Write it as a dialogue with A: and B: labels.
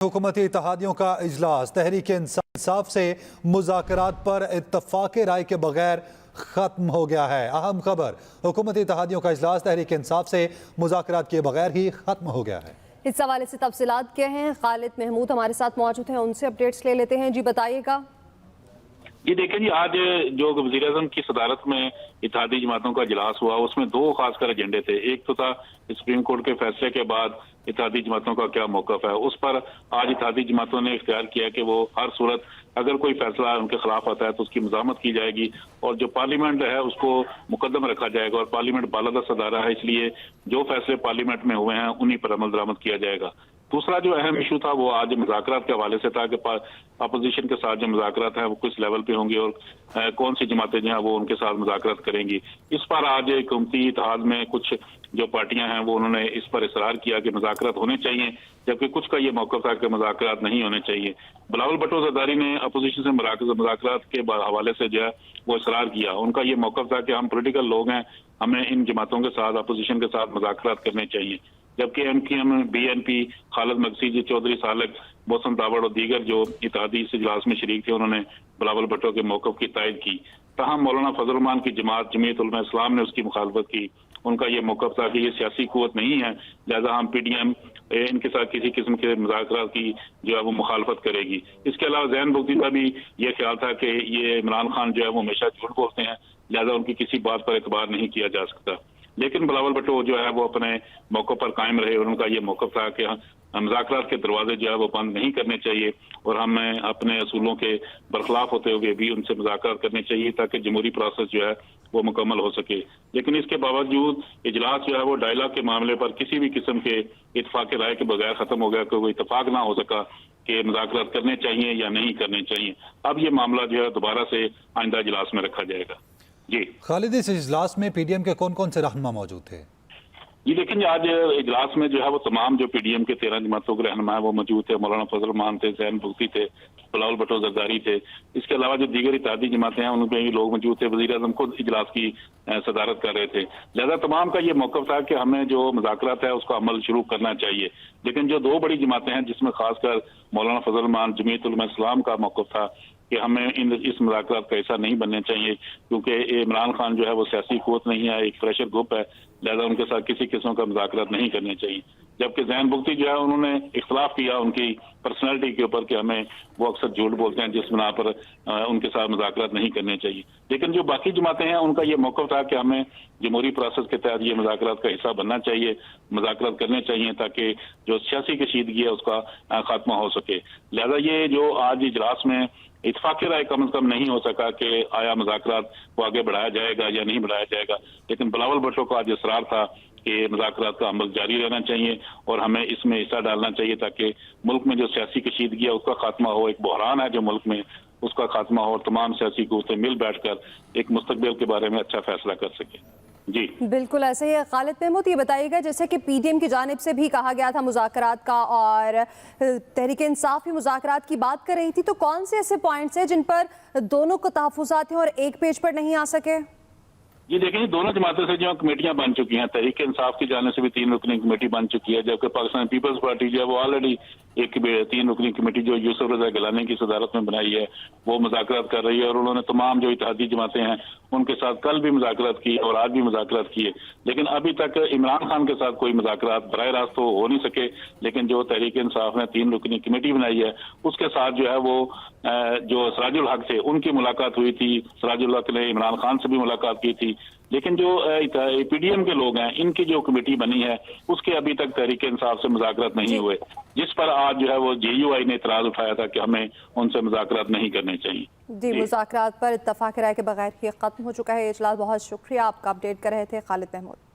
A: حکومتی اتحادیوں کا اجلاس تحریک انصاف سے مذاکرات پر اتفاق رائے کے بغیر ختم ہو گیا ہے۔ اہم خبر، حکومتی اتحادیوں کا اجلاس تحریک انصاف سے مذاکرات کے بغیر ہی ختم ہو گیا ہے۔
B: اس حوالے سے تفصیلات کیا ہیں؟ خالد محمود ہمارے ساتھ موجود ہیں، ان سے اپڈیٹس لے لیتے ہیں۔ جی بتائیے گا۔
C: جی دیکھیں جی، آج جو وزیر اعظم کی صدارت میں اتحادی جماعتوں کا اجلاس ہوا، اس میں دو خاص کر ایجنڈے تھے۔ ایک تو تھا سپریم کورٹ کے فیصلے کے بعد اتحادی جماعتوں کا کیا موقف ہے، اس پر آج اتحادی جماعتوں نے اختیار کیا کہ وہ ہر صورت اگر کوئی فیصلہ ان کے خلاف آتا ہے تو اس کی مزاحمت کی جائے گی، اور جو پارلیمنٹ ہے اس کو مقدم رکھا جائے گا، اور پارلیمنٹ بالادست ادارہ ہے، اس لیے جو فیصلے پارلیمنٹ میں ہوئے ہیں انہی پر عمل درآمد کیا جائے گا۔ دوسرا جو اہم ایشو تھا وہ آج مذاکرات کے حوالے سے تھا کہ اپوزیشن کے ساتھ جو مذاکرات ہیں وہ کس لیول پہ ہوں گے، اور کون سی جماعتیں جو ہیں وہ ان کے ساتھ مذاکرات کریں گی۔ اس پر آج حکومتی اتحاد میں کچھ جو پارٹیاں ہیں وہ انہوں نے اس پر اصرار کیا کہ مذاکرات ہونے چاہیے، جبکہ کچھ کا یہ موقف تھا کہ مذاکرات نہیں ہونے چاہیے۔ بلاول بھٹو زرداری نے اپوزیشن سے مذاکرات کے حوالے سے جو ہے وہ اصرار کیا۔ ان کا یہ موقف تھا کہ ہم پولیٹیکل لوگ ہیں، ہمیں ان جماعتوں کے ساتھ اپوزیشن کے ساتھ مذاکرات کرنے چاہیے، جبکہ M Q M, B N P, Khalid مقصد، چودھری سالک، محسن تابڑ اور دیگر جو اتحادی اس اجلاس میں شریک تھے انہوں نے بلاول بھٹو کے موقف کی تائید کی۔ تاہم مولانا فضل الرحمان کی جماعت جمعیت علماء اسلام نے اس کی مخالفت کی۔ ان کا یہ موقف تھا کہ یہ سیاسی قوت نہیں ہے، لہذا ہم پی ڈی ایم ان کے ساتھ کسی قسم کے مذاکرات کی جو ہے وہ مخالفت کرے گی۔ اس کے علاوہ ذہن بگٹی کا بھی یہ خیال تھا کہ یہ عمران خان جو ہے وہ ہمیشہ جھوٹ بولتے ہیں، لہذا ان کی کسی بات پر اعتبار نہیں کیا جا سکتا۔ لیکن بلاول بھٹو جو ہے وہ اپنے موقع پر قائم رہے، اور ان کا یہ موقف تھا کہ مذاکرات کے دروازے جو ہے وہ بند نہیں کرنے چاہیے، اور ہمیں اپنے اصولوں کے برخلاف ہوتے ہوئے بھی ان سے مذاکرات کرنے چاہیے تاکہ جمہوری پروسیس جو ہے وہ مکمل ہو سکے۔ لیکن اس کے باوجود اجلاس جو ہے وہ ڈائلاگ کے معاملے پر کسی بھی قسم کے اتفاق رائے کے بغیر ختم ہو گیا، کہ کوئی اتفاق نہ ہو سکا کہ مذاکرات کرنے چاہیے یا نہیں کرنے چاہیے۔ اب یہ معاملہ جو ہے دوبارہ سے آئندہ اجلاس میں رکھا جائے گا۔ جی
A: خالد، اس اجلاس میں پی ڈی ایم کے کون کون سے رہنما موجود تھے؟
C: جی دیکھیں جی، آج اجلاس میں جو ہے وہ تمام جو پی ڈی ایم کے 13 جماعتوں کے رہنما ہیں وہ موجود تھے۔ مولانا فضل الرحمان تھے، ذہن بگٹی تھے، بلاول بھٹو زرداری تھے۔ اس کے علاوہ جو دیگر اتحادی جماعتیں ہیں ان میں بھی لوگ موجود تھے۔ وزیر اعظم خود اجلاس کی صدارت کر رہے تھے، لہذا تمام کا یہ موقف تھا کہ ہمیں جو مذاکرات ہے اس کا عمل شروع کرنا چاہیے۔ لیکن جو دو بڑی جماعتیں ہیں جس میں خاص کر مولانا فضل الرحمان جمعیت علماء اسلام کا موقف تھا کہ ہمیں اس مذاکرات کا حصہ نہیں بننے چاہیے، کیونکہ عمران خان جو ہے وہ سیاسی قوت نہیں ہے، ایک پریشر گروپ ہے، لہذا ان کے ساتھ کسی قسم کا مذاکرات نہیں کرنے چاہیے۔ جبکہ ذہن بگٹی جو ہے انہوں نے اختلاف کیا ان کی پرسنالٹی کے اوپر کہ ہمیں وہ اکثر جھوٹ بولتے ہیں، جس بنا پر ان کے ساتھ مذاکرات نہیں کرنے چاہیے۔ لیکن جو باقی جماعتیں ہیں ان کا یہ موقف تھا کہ ہمیں جمہوری پروسیس کے تحت یہ مذاکرات کا حصہ بننا چاہیے، مذاکرات کرنے چاہیے تاکہ جو سیاسی کشیدگی ہے اس کا خاتمہ ہو سکے۔ لہذا یہ جو آج اجلاس میں اتفاق رائے کم از کم نہیں ہو سکا کہ آیا مذاکرات کو آگے بڑھایا جائے گا یا نہیں بڑھایا جائے گا، لیکن بلاول بھٹو کا آج اصرار تھا کہ مذاکرات کا عمل جاری رہنا چاہیے اور ہمیں اس میں حصہ ڈالنا چاہیے تاکہ ملک میں جو سیاسی کشیدگی ہے اس کا خاتمہ ہو، ایک بحران ہے جو ملک میں اس کا خاتمہ ہو، اور تمام سیاسی قوتیں مل بیٹھ کر ایک مستقبل کے بارے میں اچھا فیصلہ کر سکیں۔ جی
B: بالکل ایسے ہی ہے۔ خالد محمود یہ بتائیے گا، جیسے کہ پی ڈی ایم کی جانب سے بھی کہا گیا تھا مذاکرات کا، اور تحریک انصاف بھی مذاکرات کی بات کر رہی تھی، تو کون سے ایسے پوائنٹس ہیں جن پر دونوں کو تحفظات ہیں اور ایک پیج پر نہیں آ سکے؟
C: جی دیکھیں، دونوں جماعتوں سے جو کمیٹیاں بن چکی ہیں، تحریک انصاف کی جانب سے بھی 3 رکنی کمیٹی بن چکی ہے، جبکہ پاکستان پیپلز پارٹی جو ہے وہ آلریڈی ایک 3 رکنی کمیٹی جو یوسف رضا گیلانی کی صدارت میں بنائی ہے وہ مذاکرات کر رہی ہے، اور انہوں نے تمام جو اتحادی جماعتیں ہیں ان کے ساتھ کل بھی مذاکرات کی اور آج بھی مذاکرات کیے۔ لیکن ابھی تک عمران خان کے ساتھ کوئی مذاکرات براہ راست تو ہو نہیں سکے، لیکن جو تحریک انصاف نے 3 رکنی کمیٹی بنائی ہے اس کے ساتھ جو ہے وہ جو سراج الحق تھے ان کی ملاقات ہوئی تھی۔ سراج الحق نے عمران خان سے بھی ملاقات کی تھی، لیکن جو پی ڈی ایم کے لوگ ہیں ان کی جو کمیٹی بنی ہے اس کے ابھی تک تحریک انصاف سے مذاکرات نہیں ہوئے، جس پر آج جو ہے وہ جے یو آئی نے اعتراض اٹھایا تھا کہ ہمیں ان سے مذاکرات نہیں کرنے چاہیے۔
B: جی مذاکرات پر اتفاق رائے کے بغیر یہ ختم ہو چکا ہے اجلاس۔ بہت شکریہ، آپ کا اپڈیٹ کر رہے تھے خالد محمود۔